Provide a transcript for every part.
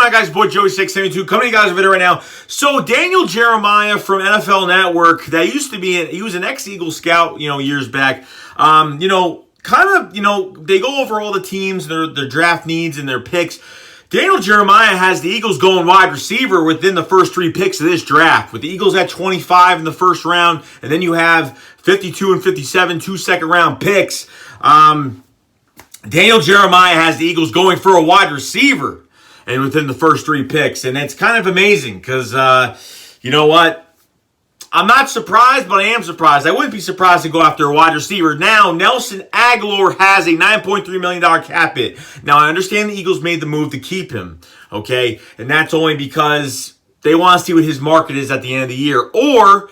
going on, guys? Boy Joey672 coming to you guys with a video right now. So Daniel Jeremiah from NFL Network, that used to be, he was an ex-Eagle scout, years back. They go over all the teams, their draft needs and their picks. Daniel Jeremiah has the Eagles going wide receiver within the first 3 picks of this draft, with the Eagles at 25 in the first round, and then you have 52 and 57, 2 second-round picks. Daniel Jeremiah has the Eagles going for a wide receiver and within the first 3 picks. And it's kind of amazing because, you know what? I'm not surprised, but I am surprised. I wouldn't be surprised to go after a wide receiver. Now, Nelson Agholor has a $9.3 million cap hit. Now, I understand the Eagles made the move to keep him, okay? And that's only because they want to see what his market is at the end of the year. Or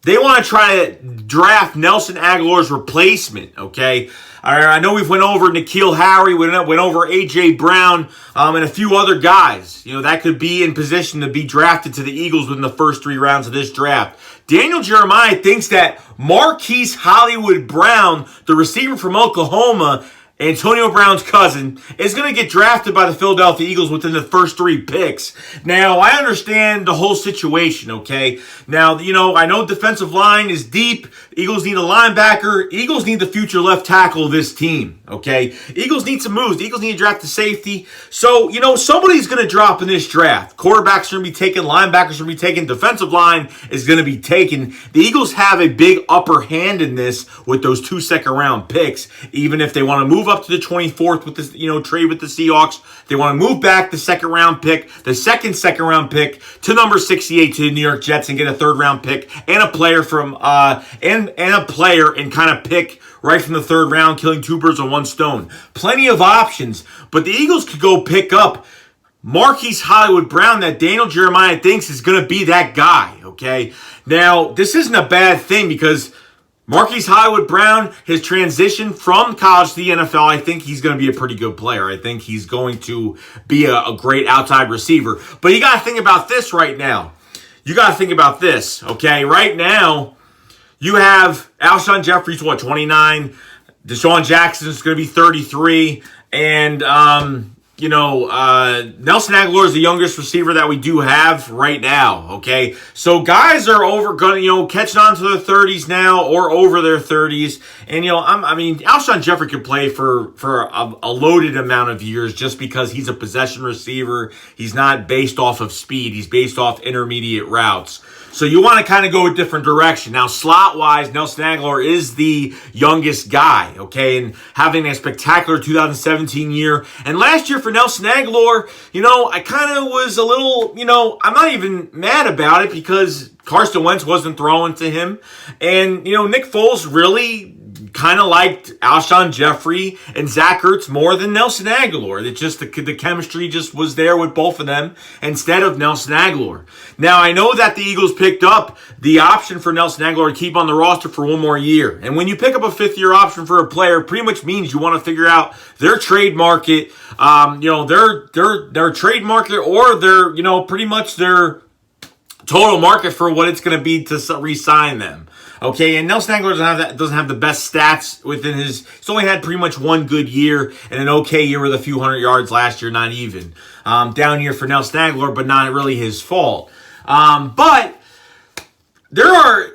they want to try to draft Nelson Agholor's replacement, okay? I know we've went over N'Keal Harry, went over A.J. Brown, and a few other guys, that could be in position to be drafted to the Eagles within the first 3 rounds of this draft. Daniel Jeremiah thinks that Marquise Hollywood Brown, the receiver from Oklahoma, Antonio Brown's cousin, is going to get drafted by the Philadelphia Eagles within the first 3 picks. Now, I understand the whole situation, okay? Now, I know defensive line is deep. Eagles need a linebacker. Eagles need the future left tackle of this team, okay? Eagles need some moves. The Eagles need to draft a safety. So, somebody's going to drop in this draft. Quarterbacks are going to be taken. Linebackers are going to be taken. Defensive line is going to be taken. The Eagles have a big upper hand in this with those 2 second-round picks, even if they want to move up to the 24th with this, trade with the Seahawks. They want to move back the second round pick, the second round pick to number 68 to the New York Jets and get a 3rd round pick and a player from and a player and kind of pick right from the 3rd round, killing 2 birds with 1 stone. Plenty of options, but the Eagles could go pick up Marquise Hollywood Brown that Daniel Jeremiah thinks is going to be that guy, okay? Now, this isn't a bad thing because Marquise Hollywood Brown, his transition from college to the NFL, I think he's going to be a pretty good player. I think he's going to be a great outside receiver. But you got to think about this right now. You got to think about this, okay? Right now, you have Alshon Jeffrey's, 29. Deshaun Jackson's going to be 33. And, Nelson Agholor is the youngest receiver that we do have right now, okay? So guys are catching on to their 30s now or over their 30s. And, Alshon Jeffrey could play for a loaded amount of years just because he's a possession receiver. He's not based off of speed. He's based off intermediate routes. So you want to kind of go a different direction. Now, slot-wise, Nelson Agholor is the youngest guy, okay, and having a spectacular 2017 year. And last year for Nelson Agholor, I kind of was a little, I'm not even mad about it because Carson Wentz wasn't throwing to him. And, Nick Foles really kind of liked Alshon Jeffrey and Zach Ertz more than Nelson Agholor. It just, the chemistry just was there with both of them instead of Nelson Agholor. Now, I know that the Eagles picked up the option for Nelson Agholor to keep on the roster for 1 more year. And when you pick up a 5th-year option for a player, it pretty much means you want to figure out their trade market, their trade market or their, pretty much their total market for what it's going to be to re-sign them. Okay, and Nelson Agholor doesn't have the best stats within his. He's only had pretty much 1 good year and an okay year with a few hundred yards last year, not even. Down year for Nelson Agholor, but not really his fault. But there are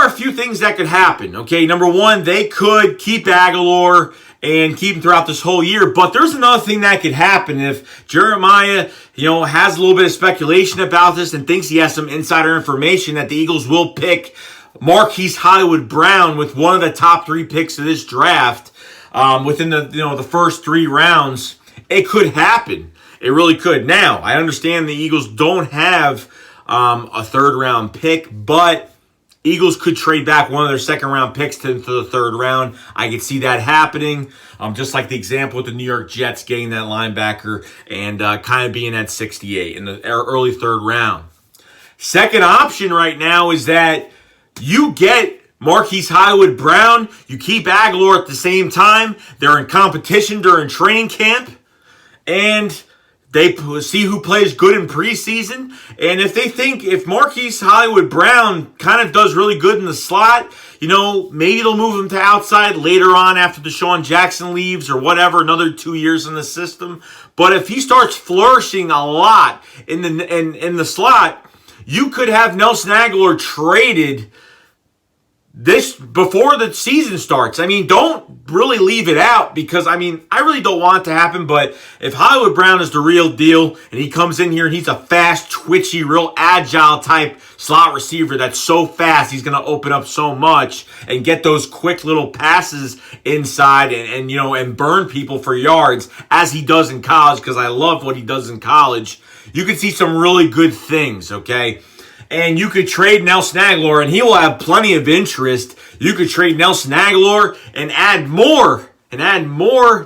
a few things that could happen. Okay, number 1, they could keep Agholor and keep him throughout this whole year. But there's another thing that could happen if Jeremiah, has a little bit of speculation about this and thinks he has some insider information that the Eagles will pick Marquise Hollywood Brown with one of the top 3 picks of this draft within the first 3 rounds. It could happen. It really could. Now, I understand the Eagles don't have a 3rd round pick, but Eagles could trade back one of their 2nd round picks to the 3rd round. I could see that happening. Just like the example with the New York Jets getting that linebacker and kind of being at 68 in the early 3rd round. Second option right now is that you get Marquise Hollywood Brown, you keep Agholor at the same time. They're in competition during training camp, and They see who plays good in preseason, and if they think if Marquise Hollywood Brown kind of does really good in the slot, maybe they'll move him to outside later on after Deshaun Jackson leaves or whatever, another 2 years in the system. But if he starts flourishing a lot in the slot, you could have Nelson Aguilar traded this before the season starts. I mean, don't really leave it out because, I really don't want it to happen, but if Hollywood Brown is the real deal and he comes in here and he's a fast, twitchy, real agile type slot receiver that's so fast, he's going to open up so much and get those quick little passes inside and burn people for yards as he does in college, because I love what he does in college. You can see some really good things, okay? And you could trade Nelson Aguilar, and he will have plenty of interest. You could trade Nelson Aguilar and add more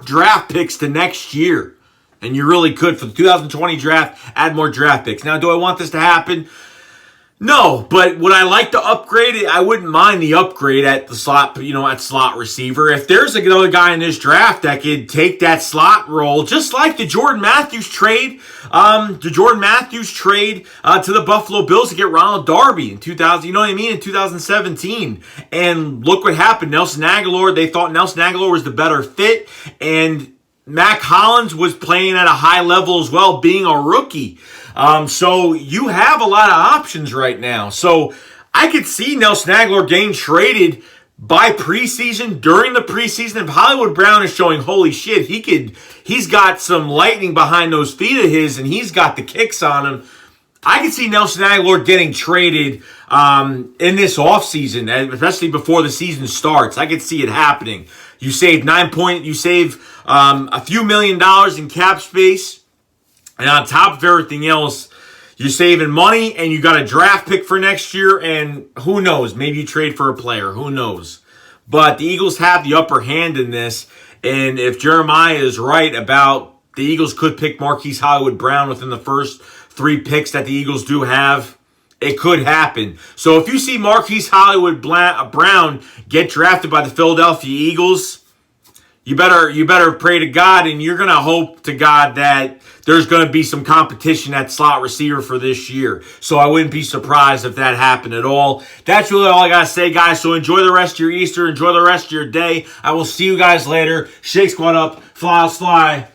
draft picks to next year. And you really could. For the 2020 draft, add more draft picks. Now, do I want this to happen? No, but would I like to upgrade it? I wouldn't mind the upgrade at the slot, at slot receiver. If there's another guy in this draft that could take that slot role, just like the Jordan Matthews trade, to the Buffalo Bills to get Ronald Darby in 2017. And look what happened. Nelson Aguilar, they thought Nelson Aguilar was the better fit, and Mac Hollins was playing at a high level as well, being a rookie. So you have a lot of options right now. So I could see Nelson Aguilar getting traded by preseason, during the preseason. If Hollywood Brown is showing, holy shit, he's got some lightning behind those feet of his, and he's got the kicks on him. I could see Nelson Aguilar getting traded in this offseason, especially before the season starts. I could see it happening. You save a few $1 million in cap space. And on top of everything else, you're saving money and you got a draft pick for next year. And who knows? Maybe you trade for a player. Who knows? But the Eagles have the upper hand in this. And if Jeremiah is right about the Eagles could pick Marquise Hollywood Brown within the first 3 picks that the Eagles do have, it could happen. So if you see Marquise Hollywood Brown get drafted by the Philadelphia Eagles, you better pray to God, and you're going to hope to God that there's going to be some competition at slot receiver for this year. So I wouldn't be surprised if that happened at all. That's really all I got to say, guys. So enjoy the rest of your Easter. Enjoy the rest of your day. I will see you guys later. Shake squad up. Fly, fly.